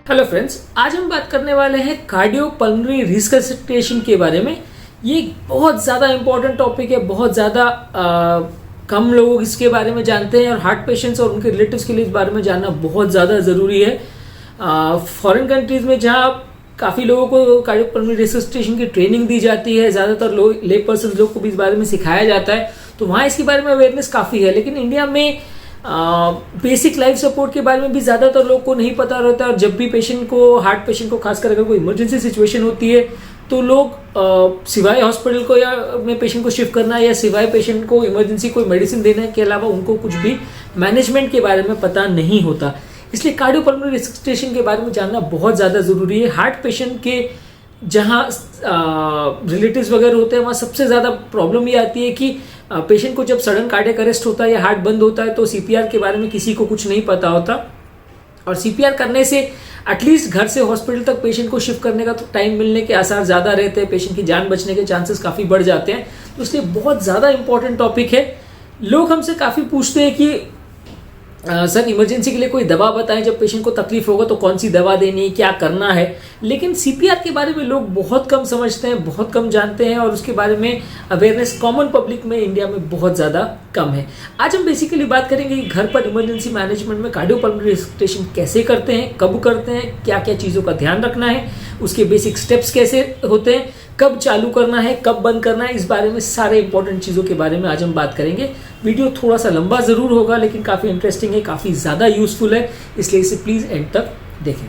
Hello friends, आज हम बात करने वाले हैं कार्डियोपल्मोनरी रिसससिटेशन के बारे में। ये एक बहुत ज़्यादा इम्पोर्टेंट टॉपिक है। बहुत ज़्यादा कम लोग इसके बारे में जानते हैं और हार्ट पेशेंट्स और उनके रिलेटिव्स के लिए इस बारे में जानना बहुत ज़्यादा ज़रूरी है। फॉरेन कंट्रीज़ में जहाँ काफ़ी लोगों को कार्डियोपल्मोनरी रिसससिटेशन की ट्रेनिंग दी जाती है, ज़्यादातर लोग ले पर्सन लोग को भी इस बारे में सिखाया जाता है, तो वहाँ इसके बारे में अवेयरनेस काफ़ी है। लेकिन इंडिया में बेसिक लाइफ सपोर्ट के बारे में भी ज़्यादातर लोग को नहीं पता रहता है। और जब भी हार्ट पेशेंट को खासकर अगर कोई इमरजेंसी सिचुएशन होती है तो लोग सिवाय हॉस्पिटल को या में पेशेंट को शिफ्ट करना या सिवाय पेशेंट को इमरजेंसी कोई मेडिसिन देने के अलावा उनको कुछ भी मैनेजमेंट के बारे में पता नहीं होता। इसलिए कार्डियोपल्मोनरी रिसससिटेशन के बारे में जानना बहुत ज़्यादा ज़रूरी है। हार्ट पेशेंट के जहाँ रिलेटिव्स वगैरह होते हैं वहाँ सबसे ज़्यादा प्रॉब्लम ये आती है कि पेशेंट को जब सडन कार्डियक अरेस्ट होता है या हार्ट बंद होता है तो सीपीआर के बारे में किसी को कुछ नहीं पता होता। और सीपीआर करने से एटलीस्ट घर से हॉस्पिटल तक पेशेंट को शिफ्ट करने का तो टाइम मिलने के आसार ज़्यादा रहते हैं, पेशेंट की जान बचने के चांसेस काफ़ी बढ़ जाते हैं। तो इसलिए बहुत ज़्यादा इंपॉर्टेंट टॉपिक है। लोग हमसे काफ़ी पूछते हैं कि सर इमरजेंसी के लिए कोई दवा बताएं, जब पेशेंट को तकलीफ होगा तो कौन सी दवा देनी है, क्या करना है। लेकिन सीपीआर के बारे में लोग बहुत कम समझते हैं, बहुत कम जानते हैं और उसके बारे में अवेयरनेस कॉमन पब्लिक में इंडिया में बहुत ज़्यादा कम है। आज हम बेसिकली बात करेंगे कि घर पर इमरजेंसी मैनेजमेंट में कार्डियोपल्मोनरी रिसससिटेशन कैसे करते हैं, कब करते हैं, क्या क्या चीज़ों का ध्यान रखना है, उसके बेसिक स्टेप्स कैसे होते हैं, कब चालू करना है, कब बंद करना है। इस बारे में सारे इंपॉर्टेंट चीज़ों के बारे में आज हम बात करेंगे। वीडियो थोड़ा सा लंबा ज़रूर होगा लेकिन काफ़ी इंटरेस्टिंग है, काफ़ी ज़्यादा यूजफुल है, इसलिए इसे प्लीज़ एंड तक देखें।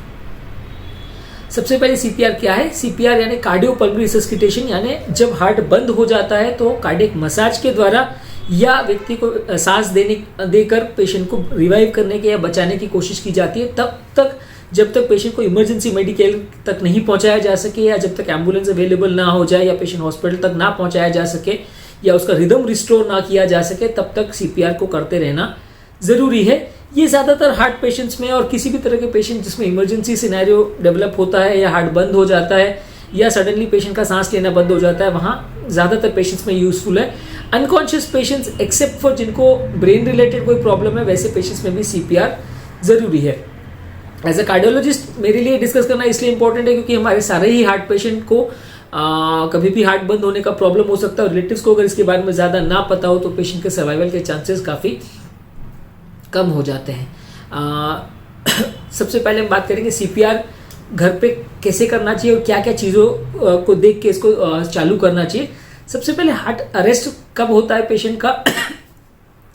सबसे पहले सीपीआर क्या है? सीपीआर यानी कार्डियोपल्मोनरी रिसससिटेशन, यानी जब हार्ट बंद हो जाता है तो कार्डियक मसाज के द्वारा या व्यक्ति को सांस देकर पेशेंट को रिवाइव करने के या बचाने की कोशिश की जाती है, तब तक जब तक पेशेंट को इमरजेंसी मेडिकल तक नहीं पहुंचाया जा सके या जब तक एम्बुलेंस अवेलेबल ना हो जाए या पेशेंट हॉस्पिटल तक ना पहुंचाया जा सके या उसका रिदम रिस्टोर ना किया जा सके, तब तक सीपीआर को करते रहना ज़रूरी है। ये ज़्यादातर हार्ट पेशेंट्स में और किसी भी तरह के पेशेंट जिसमें इमरजेंसी सिनेरियो डेवलप होता है या हार्ट बंद हो जाता है या सडनली पेशेंट का सांस लेना बंद हो जाता है, वहाँ ज़्यादातर पेशेंट्स में यूजफुल है। अनकॉन्शियस पेशेंट्स एक्सेप्ट फॉर जिनको ब्रेन रिलेटेड कोई प्रॉब्लम है, वैसे पेशेंट्स में भी सीपीआर ज़रूरी है। एज ए कार्डियोलॉजिस्ट मेरे लिए डिस्कस करना इसलिए इंपॉर्टेंट है क्योंकि हमारे सारे ही हार्ट पेशेंट को कभी भी हार्ट बंद होने का प्रॉब्लम हो सकता है और रिलेटिव्स को अगर इसके बारे में ज़्यादा ना पता हो तो पेशेंट के सर्वाइवल के चांसेस काफ़ी कम हो जाते हैं। सबसे पहले हम बात करेंगे सीपीआर घर पे कैसे करना चाहिए और क्या क्या चीज़ों को देख के इसको चालू करना चाहिए। सबसे पहले हार्ट अरेस्ट कब होता है पेशेंट का?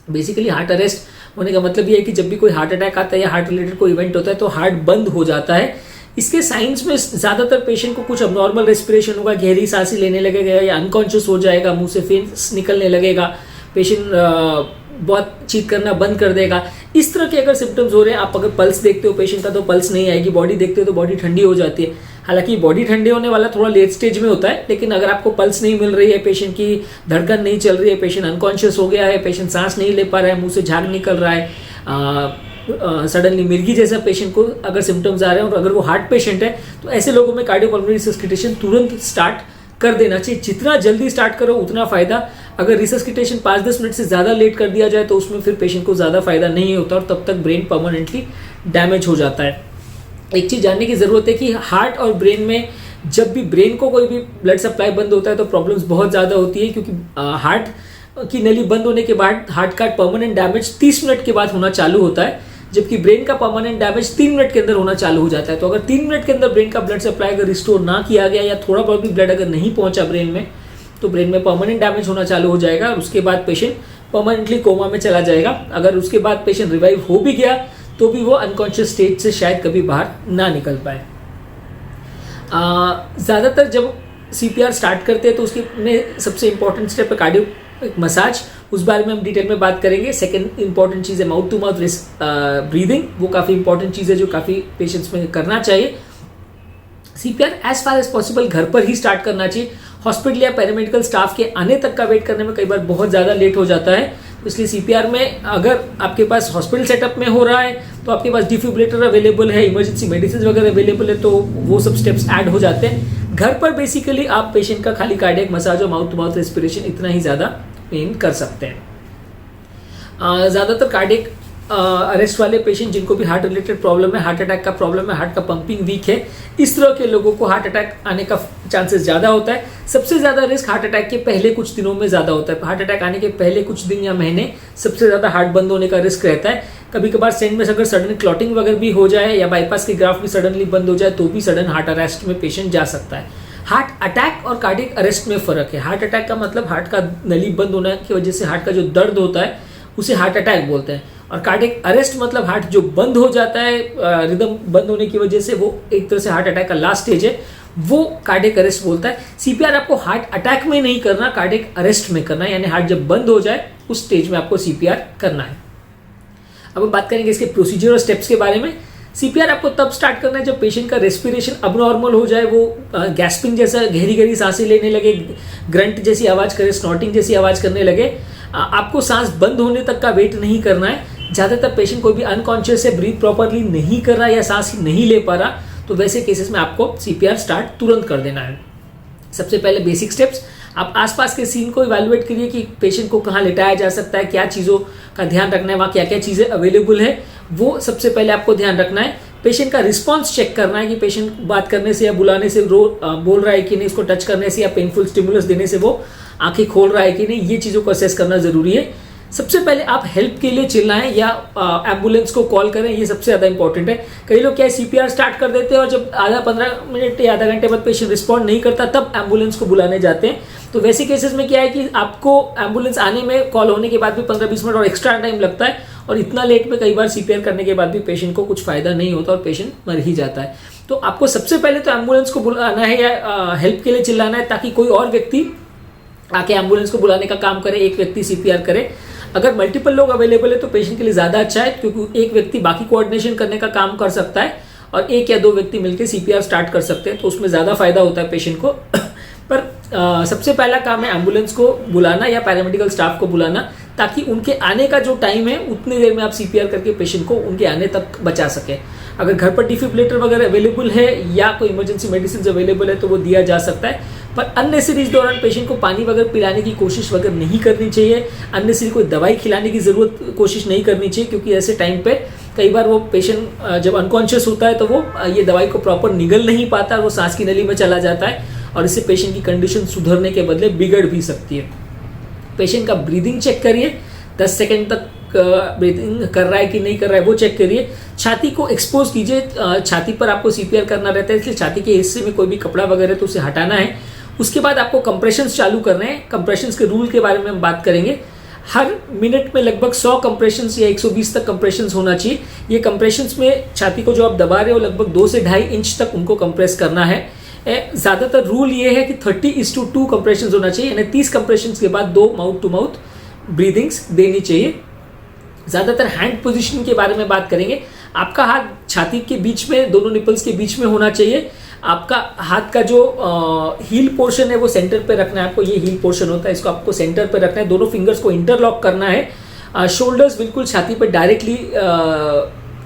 बेसिकली हार्ट अरेस्ट होने का मतलब ये है कि जब भी कोई हार्ट अटैक आता है या हार्ट रिलेटेड कोई इवेंट होता है तो हार्ट बंद हो जाता है। इसके साइंस में ज़्यादातर पेशेंट को कुछ अबनॉर्मल रेस्पिरेशन होगा, गहरी सांसें लेने लगेगा या अनकॉन्शियस हो जाएगा, मुंह से फेंस निकलने लगेगा, पेशेंट बहुत चीख करना बंद कर देगा। इस तरह के अगर सिम्टम्स हो रहे हैं, आप अगर पल्स देखते हो पेशेंट का तो पल्स नहीं आएगी, बॉडी देखते हो तो बॉडी ठंडी हो जाती है। हालांकि बॉडी ठंडे होने वाला थोड़ा लेट स्टेज में होता है, लेकिन अगर आपको पल्स नहीं मिल रही है, पेशेंट की धड़कन नहीं चल रही है, पेशेंट अनकॉन्शियस हो गया है, पेशेंट सांस नहीं ले पा रहा है, मुंह से झाग निकल रहा है, सडनली मिर्गी जैसा पेशेंट को अगर सिम्टम्स आ रहे हैं और अगर वो हार्ट पेशेंट है तो ऐसे लोगों में कार्डियोपल्मोनरी रिसससिटेशन तुरंत स्टार्ट कर देना चाहिए। जितना जल्दी स्टार्ट करो उतना फायदा। अगर रिसससिटेशन 5-10 मिनट से ज़्यादा लेट कर दिया जाए तो उसमें फिर पेशेंट को ज़्यादा फायदा नहीं होता और तब तक ब्रेन परमानेंटली डैमेज हो जाता है। एक चीज़ जानने की ज़रूरत है कि हार्ट और ब्रेन में जब भी ब्रेन को कोई भी ब्लड सप्लाई बंद होता है तो प्रॉब्लम्स बहुत ज़्यादा होती है, क्योंकि हार्ट की नली बंद होने के बाद हार्ट का परमानेंट डैमेज 30 मिनट के बाद होना चालू होता है, जबकि ब्रेन का परमानेंट डैमेज 3 मिनट के अंदर होना चालू हो जाता है। तो अगर 3 मिनट के अंदर ब्रेन का ब्लड सप्लाई अगर रिस्टोर ना किया गया या थोड़ा बहुत भी ब्लड अगर नहीं पहुंचा ब्रेन में, तो ब्रेन में परमानेंट डैमेज होना चालू हो जाएगा और उसके बाद पेशेंट परमानेंटली कोमा में चला जाएगा। अगर उसके बाद पेशेंट रिवाइव हो भी गया तो भी वो अनकॉन्शियस स्टेट से शायद कभी बाहर ना निकल पाए। ज़्यादातर जब सीपीआर स्टार्ट करते हैं तो उसके में सबसे इंपॉर्टेंट स्टेप है कार्डियो मसाज, उस बारे में हम डिटेल में बात करेंगे। सेकंड इंपॉर्टेंट चीज़ है माउथ टू माउथ ब्रीदिंग, वो काफ़ी इंपॉर्टेंट चीज़ है जो काफ़ी पेशेंट्स में करना चाहिए। CPR as far as possible घर पर ही स्टार्ट करना चाहिए। हॉस्पिटल या पैरामेडिकल स्टाफ के आने तक का वेट करने में कई बार बहुत ज़्यादा लेट हो जाता है, इसलिए सीपीआर में अगर आपके पास हॉस्पिटल सेटअप में हो रहा है तो आपके पास डिफिब्रिलेटर अवेलेबल है, इमरजेंसी मेडिसिन वगैरह अवेलेबल है, तो वो सब स्टेप्स ऐड हो जाते हैं। घर पर बेसिकली आप पेशेंट का खाली कार्डियक मसाज और माउथ टू माउथ रेस्पिरेशन इतना ही ज़्यादा पेन कर सकते हैं। ज़्यादातर कार्डियक अरेस्ट वाले पेशेंट जिनको भी हार्ट रिलेटेड प्रॉब्लम है, हार्ट अटैक का प्रॉब्लम है, हार्ट का पंपिंग वीक है, इस तरह के लोगों को हार्ट अटैक आने का चांसेस ज़्यादा होता है। सबसे ज़्यादा रिस्क हार्ट अटैक के पहले कुछ दिनों में ज़्यादा होता है। हार्ट अटैक आने के पहले कुछ दिन या महीने सबसे ज़्यादा हार्ट बंद होने का रिस्क रहता है। कभी कभार सेंट में अगर सडन क्लॉटिंग वगैरह भी हो जाए या बाईपास की ग्राफ भी सडनली बंद हो जाए तो भी सडन हार्ट अरेस्ट में पेशेंट जा सकता है। हार्ट अटैक और कार्डियक अरेस्ट में फ़र्क है। हार्ट अटैक का मतलब हार्ट का नली बंद होने की वजह से हार्ट का जो दर्द होता है उसे हार्ट अटैक बोलते हैं, और कार्डियक अरेस्ट मतलब हार्ट जो बंद हो जाता है, रिदम बंद होने की वजह से, वो एक तरह से हार्ट अटैक का लास्ट स्टेज है, वो कार्डियक अरेस्ट बोलता है। सीपीआर आपको हार्ट अटैक में नहीं करना, कार्डियक अरेस्ट में करना है, यानी हार्ट जब बंद हो जाए उस स्टेज में आपको सीपीआर करना है। अब हम बात करेंगे इसके प्रोसीजर और स्टेप्स के बारे में। सीपीआर आपको तब स्टार्ट करना है जब पेशेंट का रेस्पिरेशन अबनॉर्मल हो जाए, वो गैस्पिंग जैसा गहरी गहरी सांसें लेने लगे, ग्रंट जैसी आवाज़ करे, स्नॉटिंग जैसी आवाज़ करने लगे। आपको सांस बंद होने तक का वेट नहीं करना है। ज़्यादातर पेशेंट कोई भी अनकॉन्शियस है, ब्रीथ प्रॉपरली नहीं कर रहा या सांस नहीं ले पा रहा, तो वैसे केसेस में आपको सीपीआर स्टार्ट तुरंत कर देना है। सबसे पहले बेसिक स्टेप्स, आप आसपास के सीन को इवैल्यूएट करिए कि पेशेंट को कहाँ लिटाया जा सकता है, क्या चीज़ों का ध्यान रखना है, वहाँ क्या क्या चीज़ें अवेलेबल है, वो सबसे पहले आपको ध्यान रखना है। पेशेंट का रिस्पॉन्स चेक करना है कि पेशेंट बात करने से या बुलाने से बोल रहा है कि नहीं, इसको टच करने से या पेनफुल स्टिमुलस देने से वो आंखें खोल रहा है कि नहीं, ये चीज़ों को असेस करना ज़रूरी है। सबसे पहले आप हेल्प के लिए चिल्लाएं या एम्बुलेंस को कॉल करें, ये सबसे ज़्यादा इंपॉर्टेंट है। कई लोग क्या है, सीपीआर स्टार्ट कर देते हैं और जब 15 मिनट या आधा घंटे बाद पेशेंट रिस्पॉन्ड नहीं करता तब एम्बुलेंस को बुलाने जाते हैं। तो वैसे केसेस में क्या है कि आपको एम्बुलेंस आने में, कॉल होने के बाद भी 15-20 मिनट और एक्स्ट्रा टाइम लगता है, और इतना लेट में कई बार सीपीआर करने के बाद भी पेशेंट को कुछ फायदा नहीं होता और पेशेंट मर ही जाता है। तो आपको सबसे पहले तो एम्बुलेंस को बुलाना है या हेल्प के लिए चिल्लाना है, ताकि कोई और व्यक्ति आके एम्बुलेंस को बुलाने का काम करे, एक व्यक्ति सीपीआर करे। अगर मल्टीपल लोग अवेलेबल है तो पेशेंट के लिए ज़्यादा अच्छा है, क्योंकि एक व्यक्ति बाकी कोऑर्डिनेशन करने का काम कर सकता है और 1 या 2 व्यक्ति मिलकर सीपीआर स्टार्ट कर सकते हैं, तो उसमें ज़्यादा फायदा होता है पेशेंट को। पर सबसे पहला काम है एम्बुलेंस को बुलाना या पैरामेडिकल स्टाफ को बुलाना, ताकि उनके आने का जो टाइम है उतनी देर में आप सीपीआर करके पेशेंट को उनके आने तक बचा सकें। अगर घर पर डिफिब्रिलेटर वगैरह अवेलेबल है या कोई इमरजेंसी मेडिसिन अवेलेबल है तो वो दिया जा सकता है, पर अननेसेसरी इस दौरान पेशेंट को पानी वगैरह पिलाने की कोशिश वगैरह नहीं करनी चाहिए। अननेसेसरी कोई दवाई खिलाने की ज़रूरत कोशिश नहीं करनी चाहिए, क्योंकि ऐसे टाइम पे कई बार वो पेशेंट जब अनकॉन्शियस होता है तो वो ये दवाई को प्रॉपर निगल नहीं पाता, वो सांस की नली में चला जाता है और इससे पेशेंट की कंडीशन सुधरने के बदले बिगड़ भी सकती है। पेशेंट का ब्रीदिंग चेक करिए, 10 सेकेंड तक ब्रीदिंग कर रहा है कि नहीं कर रहा है वो चेक करिए। छाती को एक्सपोज कीजिए, छाती पर आपको सीपीआर करना रहता है, इसलिए छाती के हिस्से में कोई भी कपड़ा वगैरह तो उसे हटाना है। उसके बाद आपको कंप्रेशंस चालू करने हैं। कंप्रेशंस के रूल के बारे में हम बात करेंगे। हर मिनट में लगभग 100 कंप्रेशंस या 120 तक कंप्रेशंस होना चाहिए। ये कंप्रेशंस में छाती को जो आप दबा रहे हो लगभग 2 से 2.5 इंच तक उनको कंप्रेस करना है। ज़्यादातर रूल ये है कि 30:2 कंप्रेशंस होना चाहिए, यानी 30 कंप्रेशंस के बाद 2 माउथ टू माउथ ब्रीदिंग्स देनी चाहिए। ज़्यादातर हैंड पोजीशन के बारे में बात करेंगे। आपका हाथ छाती के बीच में, दोनों निपल्स के बीच में होना चाहिए। आपका हाथ का जो हील पोर्शन है वो सेंटर पे रखना है। आपको ये हील पोर्शन होता है, इसको आपको सेंटर पे रखना है। दोनों फिंगर्स को इंटरलॉक करना है। शोल्डर्स बिल्कुल छाती पर डायरेक्टली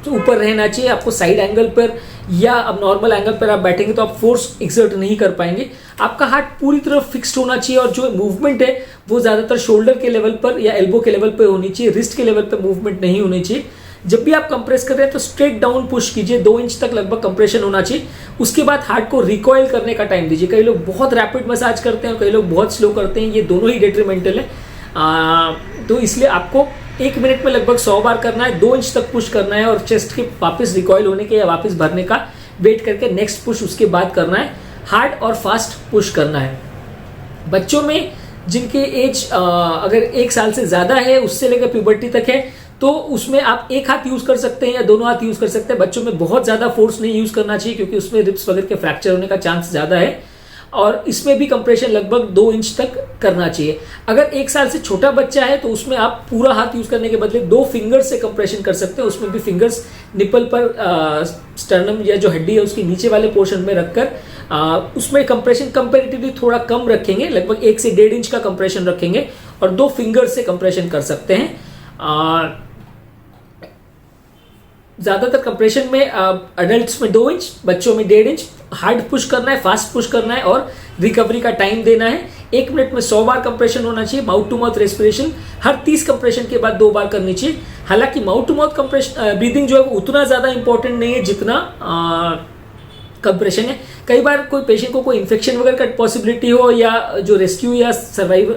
ऊपर रहना चाहिए। आपको साइड एंगल पर या अब नॉर्मल एंगल पर आप बैठेंगे तो आप फोर्स एक्सर्ट नहीं कर पाएंगे। आपका हाथ पूरी तरह फिक्स्ड होना चाहिए और जो मूवमेंट है वो ज़्यादातर शोल्डर के लेवल पर या एल्बो के लेवल पर होनी चाहिए, रिस्ट के लेवल पर मूवमेंट नहीं होनी चाहिए। जब भी आप कंप्रेस कर रहे हैं तो स्ट्रेट डाउन पुश कीजिए, 2 इंच तक लगभग कंप्रेशन होना चाहिए। उसके बाद हार्ट को रिकॉइल करने का टाइम दीजिए। कई लोग बहुत रैपिड मसाज करते हैं और कई लोग बहुत स्लो करते हैं, ये दोनों ही डेट्रीमेंटल है। तो इसलिए आपको 1 मिनट में लगभग 100 बार करना है, 2 इंच तक पुश करना है और चेस्ट के वापस रिकॉइल होने के या वापस भरने का वेट करके नेक्स्ट पुश उसके बाद करना है। हार्ड और फास्ट पुश करना है। बच्चों में जिनके एज अगर 1 साल से ज़्यादा है, उससे लेकर प्यूबर्टी तक है, तो उसमें आप 1 हाथ यूज़ कर सकते हैं या दोनों हाथ यूज़ कर सकते हैं। बच्चों में बहुत ज़्यादा फोर्स नहीं यूज़ करना चाहिए, क्योंकि उसमें रिब्स वगैरह के फ्रैक्चर होने का चांस ज़्यादा है। और इसमें भी कंप्रेशन लगभग 2 इंच तक करना चाहिए। अगर 1 साल से छोटा बच्चा है तो उसमें आप पूरा हाथ यूज़ करने के बदले 2 फिंगर्स से कंप्रेशन कर सकते हैं। उसमें भी फिंगर्स निपल पर स्टर्नम या जो हड्डी है उसके नीचे वाले पोर्शन में रखकर उसमें कंप्रेशन कंपेरेटिवली थोड़ा कम रखेंगे, लगभग 1 से 1.5 इंच का कंप्रेशन रखेंगे और 2 फिंगर से कंप्रेशन कर सकते हैं। ज़्यादातर कंप्रेशन में अडल्ट्स में 2 इंच, बच्चों में 1.5 इंच। हार्ड पुश करना है, फास्ट पुश करना है और रिकवरी का टाइम देना है। 1 मिनट में 100 बार कंप्रेशन होना चाहिए। माउथ टू माउथ रेस्पिरेशन हर 30 कंप्रेशन के बाद 2 बार करनी चाहिए। हालांकि mouth to mouth compression breathing जो है वो उतना ज़्यादा इंपॉर्टेंट नहीं है जितना कंप्रेशन है। कई बार कोई पेशेंट को कोई इन्फेक्शन वगैरह का पॉसिबिलिटी हो या जो रेस्क्यू या सर्वाइव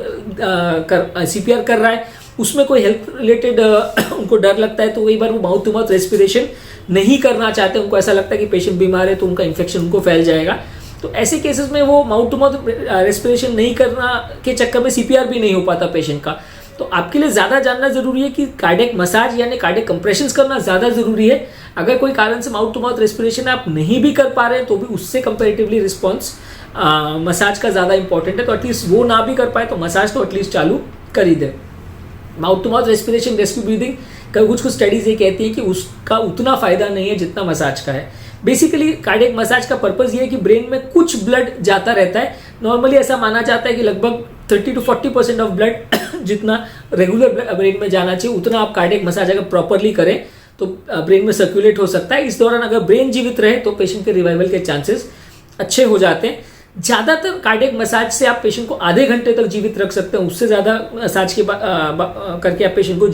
CPR कर रहा है उसमें कोई हेल्थ रिलेटेड उनको डर लगता है, तो कई बार वो माउथ टू माउथ रेस्पिरेशन नहीं करना चाहते। उनको ऐसा लगता है कि पेशेंट बीमार है तो उनका इन्फेक्शन उनको फैल जाएगा। तो ऐसे केसेस में वो माउथ टू माउथ रेस्पिरेशन नहीं करना के चक्कर में CPR भी नहीं हो पाता पेशेंट का। तो आपके लिए ज़्यादा जानना जरूरी है कि कार्डियक मसाज यानी कार्डियक कंप्रेशंस करना ज़्यादा जरूरी है। अगर कोई कारण से माउथ टू माउथ रेस्पिरेशन आप नहीं भी कर पा रहे हैं तो भी उससे कंपेरेटिवली रिस्पॉन्स मसाज का ज़्यादा इंपॉर्टेंट है। तो एटलीस्ट वो ना भी कर पाए तो मसाज तो एटलीस्ट चालू कर ही दे। Mouth to mouth respiration rescue breathing का कुछ स्टडीज ये कहती है कि उसका उतना फायदा नहीं है जितना मसाज का है। बेसिकली कार्डियक मसाज का पर्पस ये है कि ब्रेन में कुछ ब्लड जाता रहता है। नॉर्मली ऐसा माना जाता है कि लगभग 30 to 40% ऑफ ब्लड जितना रेगुलर ब्रेन में जाना चाहिए उतना आप कार्डियक मसाज अगर प्रॉपरली करें तो ब्रेन में सर्कुलेट हो सकता है। इस दौरान अगर ब्रेन जीवित रहे तो पेशेंट के रिवाइवल के चांसेस अच्छे हो जाते हैं। ज़्यादातर कार्डियक मसाज से आप पेशेंट को आधे घंटे तक जीवित रख सकते हैं, उससे ज़्यादा मसाज के करके आप पेशेंट को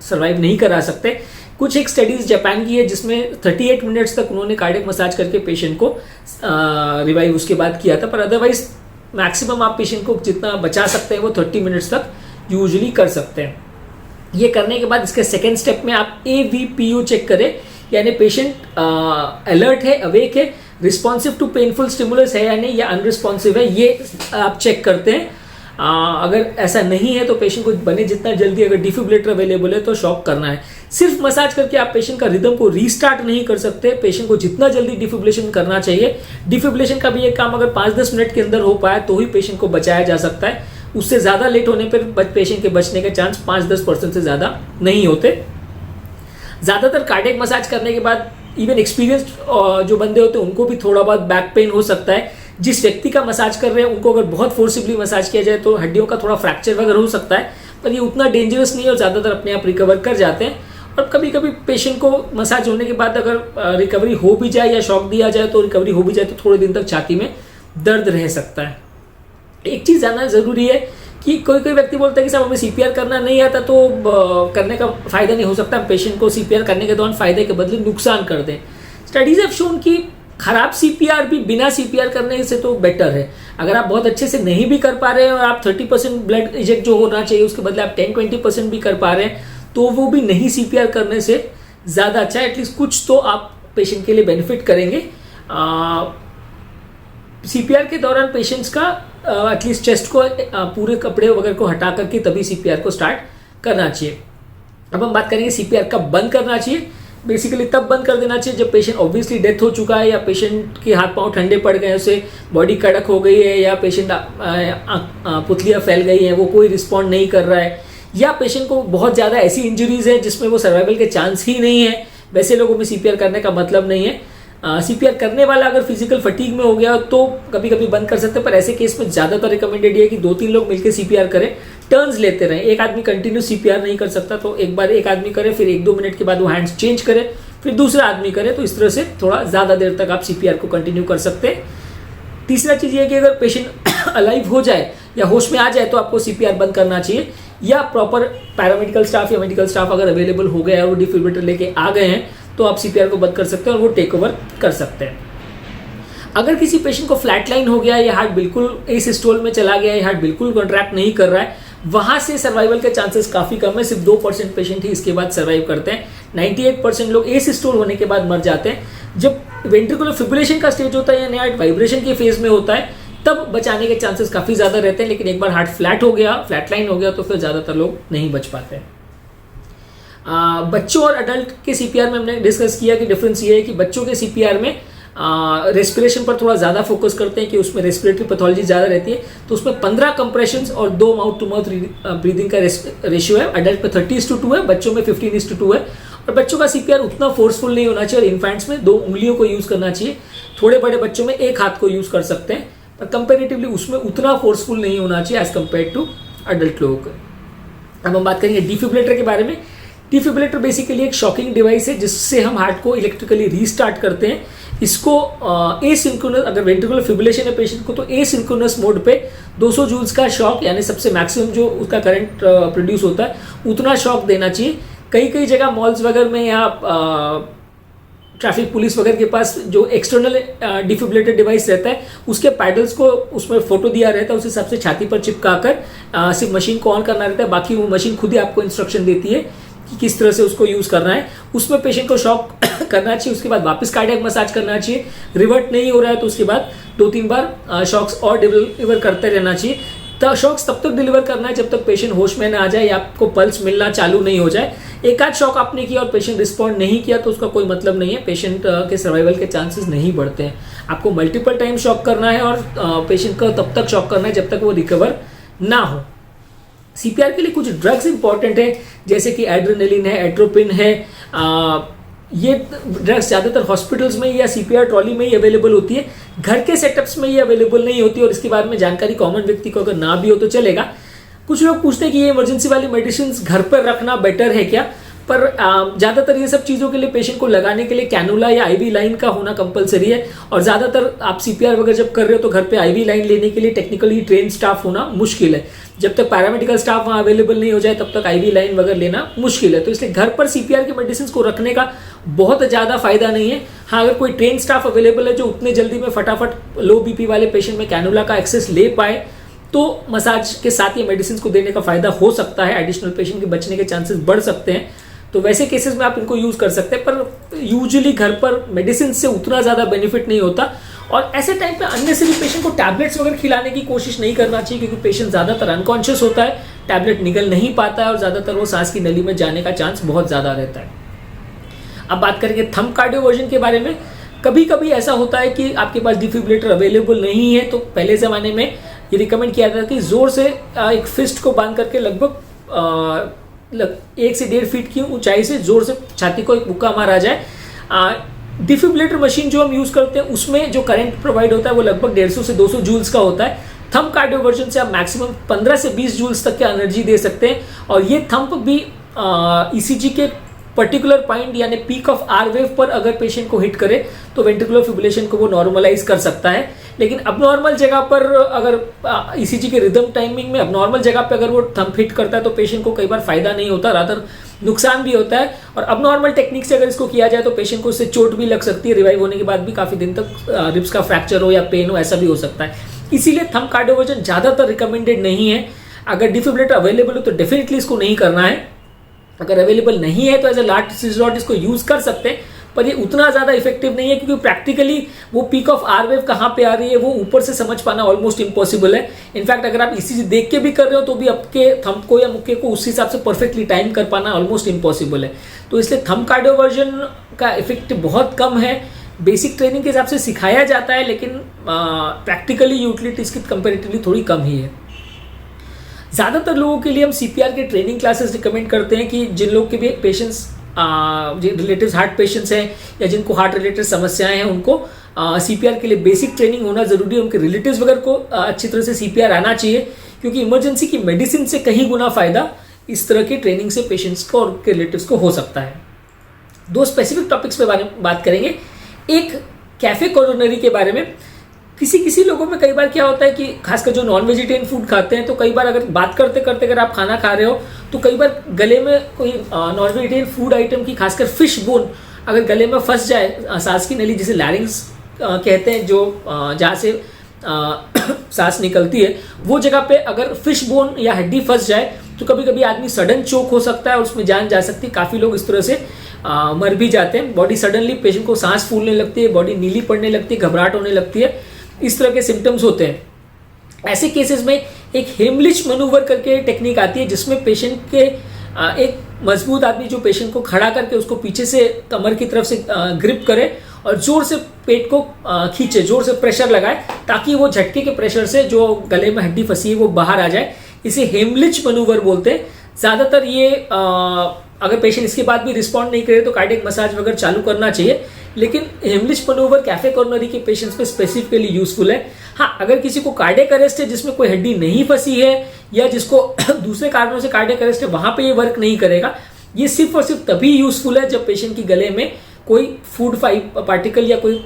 सर्वाइव नहीं करा सकते। कुछ एक स्टडीज जापान की है जिसमें 38 मिनट्स तक उन्होंने कार्डियक मसाज करके पेशेंट को रिवाइव उसके बाद किया था, पर अदरवाइज मैक्सिमम आप पेशेंट को जितना बचा सकते हैं वो 30 मिनट्स तक यूजुअली कर सकते हैं। ये करने के बाद इसके सेकेंड स्टेप में आप AVPU चेक करें, यानी पेशेंट अलर्ट है, अवेक है, रिस्पॉन्सिव टू पेनफुल स्टिमुलस है या नहीं, या अनरिस्पॉन्सिव है, ये आप चेक करते हैं। अगर ऐसा नहीं है तो पेशेंट को बने जितना जल्दी, अगर डिफिब्रिलेटर अवेलेबल है तो शॉक करना है। सिर्फ मसाज करके आप पेशेंट का रिदम को रीस्टार्ट नहीं कर सकते, पेशेंट को जितना जल्दी डिफिब्रिलेशन करना चाहिए। डिफिब्रिलेशन का भी एक काम अगर 5-10 मिनट के अंदर हो पाए तो ही पेशेंट को बचाया जा सकता है। उससे ज़्यादा लेट होने पर पेशेंट के बचने के चांस 5-10% से ज़्यादा नहीं होते। ज़्यादातर कार्डियक मसाज करने के बाद इवन एक्सपीरियंस्ड जो बंदे होते हैं उनको भी थोड़ा बहुत बैक पेन हो सकता है। जिस व्यक्ति का मसाज कर रहे हैं उनको अगर बहुत फोर्सिबली मसाज किया जाए तो हड्डियों का थोड़ा फ्रैक्चर वगैरह हो सकता है, पर ये उतना डेंजरस नहीं है और ज़्यादातर अपने आप रिकवर कर जाते हैं। और कभी कभी पेशेंट को मसाज होने के बाद अगर रिकवरी हो भी जाए या शॉक दिया जाए तो रिकवरी हो भी जाए तो थोड़े दिन तक छाती में दर्द रह सकता है। एक चीज़ जानना ज़रूरी है कि कोई कोई व्यक्ति बोलता है कि साहब हमें CPR करना नहीं आता तो करने का फ़ायदा नहीं हो सकता, पेशेंट को CPR करने के दौरान फ़ायदे के बदले नुकसान कर दें। स्टडीज़ हैव शोन कि खराब CPR भी बिना CPR करने से तो बेटर है। अगर आप बहुत अच्छे से नहीं भी कर पा रहे हैं और आप 30% ब्लड इजेक्ट जो होना चाहिए उसके बदले आप 10-20% भी कर पा रहे हैं तो वो भी नहीं CPR करने से ज़्यादा अच्छा है। एटलीस्ट कुछ तो आप पेशेंट के लिए बेनिफिट करेंगे। CPR के दौरान पेशेंट्स का एटलीस्ट चेस्ट को पूरे कपड़े वगैरह को हटा करके तभी CPR को स्टार्ट करना चाहिए। अब हम बात करेंगे CPR कब बंद करना चाहिए। बेसिकली तब बंद कर देना चाहिए जब पेशेंट ऑब्वियसली डेथ हो चुका है या पेशेंट के हाथ पांव ठंडे पड़ गए हैं, उसे बॉडी कड़क हो गई है या पेशेंट पुतलियाँ फैल गई हैं, वो कोई रिस्पॉन्ड नहीं कर रहा है, या पेशेंट को बहुत ज़्यादा ऐसी इंजरीज है जिसमें वो सर्वाइवल के चांस ही नहीं है। वैसे लोगों में CPR करने का मतलब नहीं है। CPR करने वाला अगर फिजिकल फटीग में हो गया तो कभी कभी बंद कर सकते हैं, पर ऐसे केस में ज़्यादातर रिकमेंडेड है कि 2-3 लोग मिलकर CPR करें, टर्न्स लेते रहें। एक आदमी कंटिन्यू CPR नहीं कर सकता तो एक बार एक आदमी करे, फिर 1-2 मिनट के बाद वो हैंड्स चेंज करे, फिर दूसरा आदमी करे, तो इस तरह से थोड़ा ज़्यादा देर तक आप CPR को कंटिन्यू कर सकते हैं। तीसरा चीज़ ये है कि अगर पेशेंट अलाइव हो जाए या होश में आ जाए तो आपको CPR बंद करना चाहिए, या प्रॉपर पैरामेडिकल स्टाफ या मेडिकल स्टाफ अगर अवेलेबल हो गया और वो डिफिब्रिलेटर लेके आ गए हैं तो आप CPR को बंद कर सकते हैं और वो टेक ओवर कर सकते हैं। अगर किसी पेशेंट को फ्लैट लाइन हो गया है या हार्ट बिल्कुल एसिस्टोल में चला गया है, हार्ट बिल्कुल कॉन्ट्रैक्ट नहीं कर रहा है, वहाँ से सर्वाइवल के चांसेस काफ़ी कम है। सिर्फ 2% पेशेंट ही इसके बाद सर्वाइव करते हैं। 98% लोग एसिस्टोल होने के बाद मर जाते हैं। जब वेंट्रिकुलर फिब्रिलेशन का स्टेज होता है या हार्ट वाइब्रेशन के फेज में होता है तब बचाने के चांसेस काफ़ी ज़्यादा रहते हैं, लेकिन एक बार हार्ट फ्लैट हो गया, फ्लैट लाइन हो गया तो फिर ज़्यादातर लोग नहीं बच पाते हैं। बच्चों और अडल्ट के CPR में हमने डिस्कस किया कि डिफरेंस ये है कि बच्चों के CPR में रेस्पिरेशन पर थोड़ा ज़्यादा फोकस करते हैं कि उसमें रेस्पिरेटरी पैथोलॉजी ज़्यादा रहती है, तो उसमें 15 कंप्रेशंस और 2 माउथ टू माउथ ब्रीदिंग का रेशियो है। अडल्ट में 30:2 है, बच्चों में 15:2 है। और बच्चों का CPR उतना फोर्सफुल नहीं होना चाहिए और इन्फेंट्स में 2 उंगलियों को यूज़ करना चाहिए। थोड़े बड़े बच्चों में 1 हाथ को यूज़ कर सकते हैं, पर कंपेरेटिवली उसमें उतना फोर्सफुल नहीं होना चाहिए एज कम्पेयर टू अडल्ट लोगों को। अब हम बात करेंगे डिफिब्रिलेटर के बारे में। डिफिब्रिलेटर बेसिकली एक शॉकिंग डिवाइस है जिससे हम हार्ट को इलेक्ट्रिकली रीस्टार्ट करते हैं। इसको एसिंक्रोनस, अगर वेंट्रिकुलर फिब्रिलेशन है पेशेंट को, तो एसिंक्रोनस मोड पे 200 जूल्स का शॉक, यानी सबसे मैक्सिमम जो उसका करंट प्रोड्यूस होता है उतना शॉक देना चाहिए। कई कई जगह मॉल्स वगैरह में या ट्रैफिक पुलिस वगैरह के पास जो एक्सटर्नल डिफिब्रिलेटर डिवाइस रहता है उसके पैडल्स को उसमें फोटो दिया रहता है, उस हिसाब से छाती पर चिपका कर सिर्फ मशीन को ऑन करना रहता है, बाकी वो मशीन खुद ही आपको इंस्ट्रक्शन देती है कि किस तरह से उसको यूज करना है। उसमें पेशेंट को शॉक करना चाहिए, उसके बाद वापस कार्डियक मसाज करना चाहिए। रिवर्ट नहीं हो रहा है तो उसके बाद 2-3 बार शॉक्स और डिलीवर करते रहना चाहिए। तो शॉक्स तब तक डिलीवर करना है जब तक पेशेंट होश में ना आ जाए या आपको पल्स मिलना चालू नहीं हो जाए। एक आध शॉक आपने किया और पेशेंट रिस्पॉन्ड नहीं किया तो उसका कोई मतलब नहीं है, पेशेंट के सर्वाइवल के चांसेस नहीं बढ़ते हैं। आपको मल्टीपल टाइम शॉक करना है और पेशेंट को तब तक शॉक करना है जब तक वो रिकवर ना हो। सीपीआर के लिए कुछ ड्रग्स इंपॉर्टेंट है, जैसे कि एड्रेनलिन है, एट्रोपिन है। ये ड्रग्स ज़्यादातर हॉस्पिटल्स में या सीपीआर ट्रॉली में ही अवेलेबल होती है, घर के सेटअप्स में ये अवेलेबल नहीं होती और इसके बारे में जानकारी कॉमन व्यक्ति को अगर ना भी हो तो चलेगा। कुछ लोग पूछते हैं कि ये इमरजेंसी वाली मेडिसिन घर पर रखना बेटर है क्या, पर ज़्यादातर ये सब चीज़ों के लिए पेशेंट को लगाने के लिए कैनुला या आईवी लाइन का होना कंपलसरी है और ज़्यादातर आप सीपीआर वगैरह जब कर रहे हो तो घर पे आईवी लाइन लेने के लिए टेक्निकली ट्रेन स्टाफ होना मुश्किल है। जब तक पैरामेडिकल स्टाफ वहाँ अवेलेबल नहीं हो जाए तब तक आईवी लाइन वगैरह लेना मुश्किल है, तो इसलिए घर पर सीपीआर की मेडिसिन को रखने का बहुत ज़्यादा फायदा नहीं है। हाँ, अगर कोई ट्रेन स्टाफ अवेलेबल है जो उतने जल्दी में फटाफट लो बीपी वाले पेशेंट में कैनुला का एक्सेस ले पाए तो मसाज के साथ ये मेडिसिन को देने का फायदा हो सकता है, एडिशनल पेशेंट के बचने के चांसेस बढ़ सकते हैं। तो वैसे केसेस में आप इनको यूज कर सकते हैं, पर यूजुअली घर पर मेडिसिन से उतना ज़्यादा बेनिफिट नहीं होता और ऐसे टाइम पे अननेसेसरी पेशेंट को टैबलेट्स वगैरह खिलाने की कोशिश नहीं करना चाहिए, क्योंकि पेशेंट ज़्यादातर अनकॉन्शियस होता है, टैबलेट निगल नहीं पाता है और ज़्यादातर वो सांस की नली में जाने का चांस बहुत ज़्यादा रहता है। अब बात करेंगे थंब कार्डियोवर्जन के बारे में। कभी कभी ऐसा होता है कि आपके पास डिफिब्रिलेटर अवेलेबल नहीं है, तो पहले ज़माने में ये रिकमेंड किया जाता है कि जोर से एक फिस्ट को बांध करके लगभग 1 से 1.5 फीट की ऊंचाई से जोर से छाती को एक मुक्का मारा जाए। डिफिब्रिलेटर मशीन जो हम यूज करते हैं उसमें जो करंट प्रोवाइड होता है वो लगभग 150 से 200 जूल्स का होता है। थंब कार्डियोवर्जन से आप मैक्सिमम 15 से 20 जूल्स तक की एनर्जी दे सकते हैं और ये थंब भी ईसीजी के पर्टिकुलर पॉइंट यानी पीक ऑफ आर वेव पर अगर पेशेंट को हिट करे तो वेंट्रिकुलर फिब्रिलेशन को वो नॉर्मलाइज कर सकता है। लेकिन अबनॉर्मल जगह पर अगर ईसीजी के रिदम टाइमिंग में अबनॉर्मल जगह पे अगर वो थंब हिट करता है तो पेशेंट को कई बार फायदा नहीं होता, रादर नुकसान भी होता है। और अबनॉर्मल टेक्निक से अगर इसको किया जाए तो पेशेंट को इससे चोट भी लग सकती है, रिवाइव होने के बाद भी काफ़ी दिन तक रिब्स का फ्रैक्चर हो या पेन हो, ऐसा भी हो सकता है। इसीलिए थंब कार्डियोवर्जन ज़्यादातर रिकमेंडेड नहीं है। अगर डिफिब्रिलेटर अवेलेबल हो तो डेफिनेटली इसको नहीं करना है, अगर अवेलेबल नहीं है तो एज ए लास्ट रिजॉर्ट इसको यूज कर सकते हैं, पर ये उतना ज़्यादा इफेक्टिव नहीं है क्योंकि प्रैक्टिकली वो पीक ऑफ आर वेव कहाँ पे आ रही है वो ऊपर से समझ पाना ऑलमोस्ट इम्पॉसिबल है। इनफैक्ट अगर आप ईसीजी देख के भी कर रहे हो तो भी आपके थंब को या मुक्के को उस हिसाब से परफेक्टली टाइम कर पाना ऑलमोस्ट इम्पॉसिबल है। तो इसलिए थंब कार्डियोवर्जन का इफेक्ट बहुत कम है। बेसिक ट्रेनिंग के हिसाब से सिखाया जाता है लेकिन प्रैक्टिकली यूटिलिटी इसकी कंपेरेटिवली थोड़ी कम ही है। ज़्यादातर लोगों के लिए हम सीपीआर के ट्रेनिंग क्लासेस रिकमेंड करते हैं कि जिन लोग के भी पेशेंट्स जिन रिलेटिव हार्ट पेशेंट्स हैं या जिनको हार्ट रिलेटेड समस्याएं हैं उनको सीपीआर के लिए बेसिक ट्रेनिंग होना जरूरी है। उनके रिलेटिव्स वगैरह को अच्छी तरह से सीपीआर आना चाहिए क्योंकि इमरजेंसी की मेडिसिन से कहीं गुना फायदा इस तरह की ट्रेनिंग से पेशेंट्स को और उनके रिलेटिव्स को हो सकता है। 2 स्पेसिफिक टॉपिक्स पे बारे में बात करेंगे। एक कैफे कोरोनरी के बारे में। किसी लोगों में कई बार क्या होता है कि खासकर जो नॉन वेजिटेरियन फूड खाते हैं तो कई बार अगर बात करते करते अगर आप खाना खा रहे हो तो कई बार गले में कोई नॉन वेजिटेरियन फूड आइटम की खासकर फिश बोन अगर गले में फंस जाए, सांस की नली जिसे लैरिंग्स कहते हैं, जो जहाँ से सांस निकलती है वो जगह पे अगर फिश बोन या हड्डी फंस जाए तो कभी कभी आदमी सडन चोक हो सकता है और उसमें जान जा सकती है। काफ़ी लोग इस तरह से मर भी जाते हैं। बॉडी सडनली पेशेंट को सांस फूलने लगती है, बॉडी नीली पड़ने लगती है, घबराहट होने लगती है, इस तरह के सिम्टम्स होते हैं। ऐसे केसेस में एक हेमलिच मैनूवर करके टेक्निक आती है जिसमें पेशेंट के एक मजबूत आदमी जो पेशेंट को खड़ा करके उसको पीछे से कमर की तरफ से ग्रिप करे और जोर से पेट को खींचे, जोर से प्रेशर लगाए ताकि वो झटके के प्रेशर से जो गले में हड्डी फंसी है वो बाहर आ जाए। इसे हेमलिच मैनूवर बोलते हैं। ज़्यादातर ये अगर पेशेंट इसके बाद भी रिस्पॉन्ड नहीं करे तो कार्डियक मसाज वगैरह चालू करना चाहिए, लेकिन हेमलिच मैनूवर कैफे कोरोनरी के पेशेंट्स पे स्पेसिफिकली यूजफुल है। हाँ, अगर किसी को कार्डियक अरेस्ट है जिसमें कोई हड्डी नहीं फंसी है या जिसको दूसरे कारणों से कार्डियक अरेस्ट है वहां पे ये वर्क नहीं करेगा। ये सिर्फ और सिर्फ तभी यूजफुल है जब पेशेंट की गले में कोई फूड पार्टिकल या कोई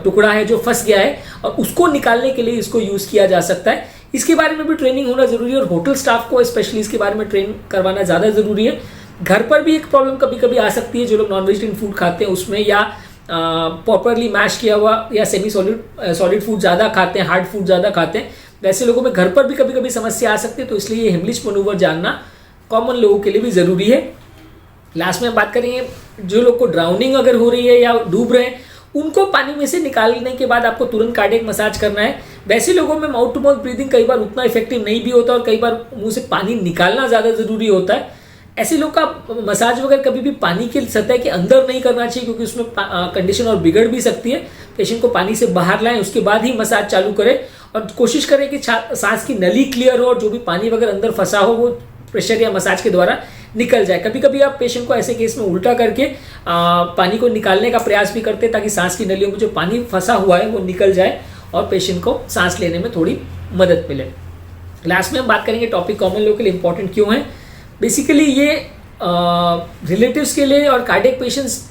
टुकड़ा है जो फंस गया है और उसको निकालने के लिए इसको यूज किया जा सकता है। इसके बारे में भी ट्रेनिंग होना जरूरी है और होटल स्टाफ को स्पेशली इसके बारे में ट्रेन करवाना ज़्यादा ज़रूरी है। घर पर भी एक प्रॉब्लम कभी कभी आ सकती है, जो लोग नॉन वेजिटेरियन फूड खाते हैं उसमें, या प्रॉपरली मैश किया हुआ या सेमी सॉलिड फूड ज़्यादा खाते हैं, हार्ड फूड ज़्यादा खाते हैं, वैसे लोगों में घर पर भी कभी कभी समस्या आ सकती है। तो इसलिए ये हेमलिच मनूवर जानना कॉमन लोगों के लिए भी ज़रूरी है। लास्ट में हम बात करेंगे जो लोग को ड्राउनिंग अगर हो रही है या डूब रहे हैं, उनको पानी में से निकालने के बाद आपको तुरंत कार्डियक मसाज करना है। वैसे लोगों में माउथ टू माउथ ब्रीदिंग कई बार उतना इफेक्टिव नहीं भी होता और कई बार मुंह से पानी निकालना ज़्यादा ज़रूरी होता है। ऐसे लोग का मसाज वगैरह कभी भी पानी की सतह के अंदर नहीं करना चाहिए, क्योंकि उसमें कंडीशन और बिगड़ भी सकती है। पेशेंट को पानी से बाहर लाएं, उसके बाद ही मसाज चालू करें और कोशिश करें कि सांस की नली क्लियर हो और जो भी पानी वगैरह अंदर फंसा हो वो प्रेशर या मसाज के द्वारा निकल जाए। कभी कभी आप पेशेंट को ऐसे केस में उल्टा करके पानी को निकालने का प्रयास भी करते हैं ताकि सांस की नलियों में जो पानी फंसा हुआ है वो निकल जाए और पेशेंट को सांस लेने में थोड़ी मदद मिले। लास्ट में हम बात करेंगे टॉपिक कॉमन लोगों के लिए इंपॉर्टेंट क्यों है। बेसिकली ये रिलेटिव्स के लिए और कार्डियक पेशेंट्स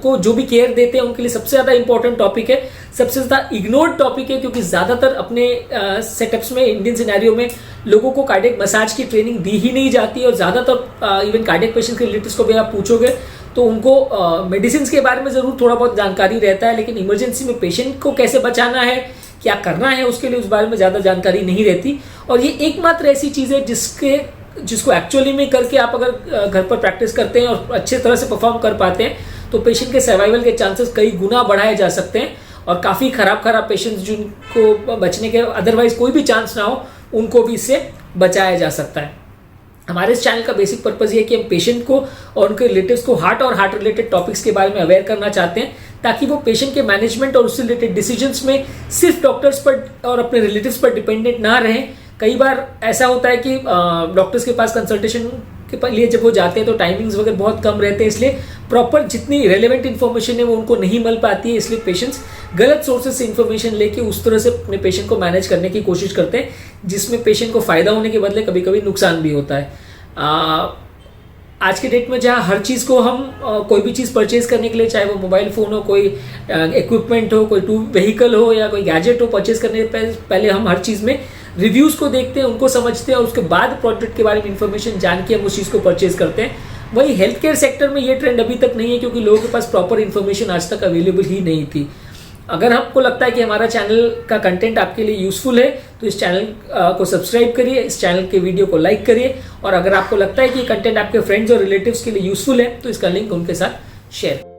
को जो भी केयर देते हैं उनके लिए सबसे ज़्यादा इंपॉर्टेंट टॉपिक है, सबसे ज़्यादा इग्नोर्ड टॉपिक है, क्योंकि ज़्यादातर अपने सेटअप्स में इंडियन सिनेरियो में लोगों को कार्डियक मसाज की ट्रेनिंग दी ही नहीं जाती है। और ज़्यादातर इवन कार्डियक पेशेंट के रिलेटिव्स को भी आप पूछोगे तो उनको मेडिसिन के बारे में ज़रूर थोड़ा बहुत जानकारी रहता है, लेकिन इमरजेंसी में पेशेंट को कैसे बचाना है, क्या करना है, उसके लिए उस बारे में ज़्यादा जानकारी नहीं रहती। और ये एकमात्र ऐसी चीज़ है जिसको एक्चुअली में करके आप अगर घर पर प्रैक्टिस करते हैं और अच्छे तरह से परफॉर्म कर पाते हैं तो पेशेंट के सर्वाइवल के चांसेस कई गुना बढ़ाए जा सकते हैं और काफ़ी खराब पेशेंट्स जिनको बचने के अदरवाइज कोई भी चांस ना हो उनको भी इससे बचाया जा सकता है। हमारे इस चैनल का बेसिक पर्पज़ ये है कि हम पेशेंट को और उनके रिलेटिव्स को हार्ट और हार्ट रिलेटेड टॉपिक्स के बारे में अवेयर करना चाहते हैं, ताकि वो पेशेंट के मैनेजमेंट और उससे रिलेटेड डिसीजंस में सिर्फ डॉक्टर्स पर और अपने रिलेटिव्स पर डिपेंडेंट ना रहें। कई बार ऐसा होता है कि डॉक्टर्स के पास कंसल्टेशन के लिए जब वो जाते हैं तो टाइमिंग्स वगैरह बहुत कम रहते हैं, इसलिए प्रॉपर जितनी रेलेवेंट इन्फॉर्मेशन है वो उनको नहीं मिल पाती है। इसलिए पेशेंट्स गलत सोर्सेज से इन्फॉर्मेशन लेके उस तरह से अपने पेशेंट को मैनेज करने की कोशिश करते हैं, जिसमें पेशेंट को फ़ायदा होने के बदले कभी कभी नुकसान भी होता है। आज के डेट में जहाँ हर चीज़ को हम कोई भी चीज़ परचेज करने के लिए, चाहे वो मोबाइल फ़ोन हो, कोई इक्विपमेंट हो, कोई व्हीकल हो या कोई गैजेट हो, परचेज करने से पहले हम हर चीज़ में रिव्यूज़ को देखते हैं, उनको समझते हैं और उसके बाद प्रोडक्ट के बारे में इंफॉर्मेशन जान के हम उस चीज़ को परचेज करते हैं। वही हेल्थ केयर सेक्टर में ये ट्रेंड अभी तक नहीं है, क्योंकि लोगों के पास प्रॉपर इन्फॉर्मेशन आज तक अवेलेबल ही नहीं थी। अगर आपको लगता है कि हमारा चैनल का कंटेंट आपके लिए यूजफुल है तो इस चैनल को सब्सक्राइब करिए, इस चैनल के वीडियो को लाइक करिए, और अगर आपको लगता है कि कंटेंट आपके फ्रेंड्स और रिलेटिव्स के लिए यूजफुल है तो इसका लिंक उनके साथ शेयर